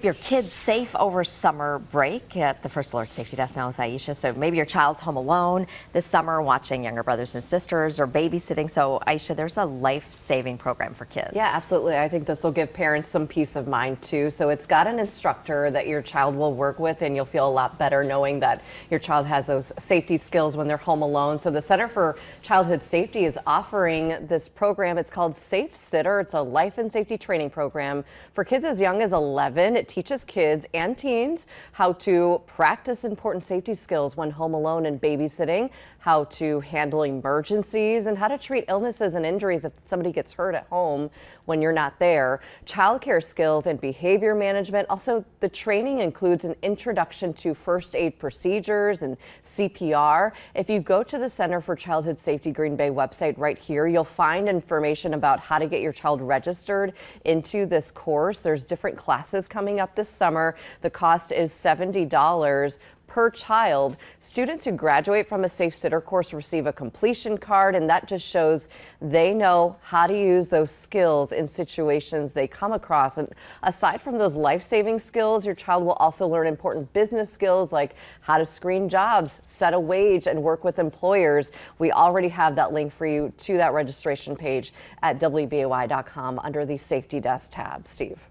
Your kids safe over summer break at the First Alert Safety Desk now with Aisha. So maybe your child's home alone this summer watching younger brothers and sisters or babysitting. So Aisha, there's a life-saving program for kids. Yeah, absolutely. I think this will give parents some peace of mind too. So it's got an instructor that your child will work with, and you'll feel a lot better knowing that your child has those safety skills when they're home alone. So the Center for Childhood Safety is offering this program. It's called Safe Sitter. It's a life and safety training program for kids as young as 11. It teaches kids and teens how to practice important safety skills when home alone and babysitting, how to handle emergencies, and how to treat illnesses and injuries if somebody gets hurt at home when you're not there, childcare skills and behavior management. Also, the training includes an introduction to first aid procedures and CPR. If you go to the Center for Childhood Safety Green Bay website right here, you'll find information about how to get your child registered into this course. There's different classes coming up this summer. The cost is $70 per child. Students who graduate from a Safe Sitter course receive a completion card, and that just shows they know how to use those skills in situations they come across. And aside from those life-saving skills, your child will also learn important business skills like how to screen jobs, set a wage, and work with employers. We already have that link for you to that registration page at WBAY.com under the Safety Desk tab. Steve.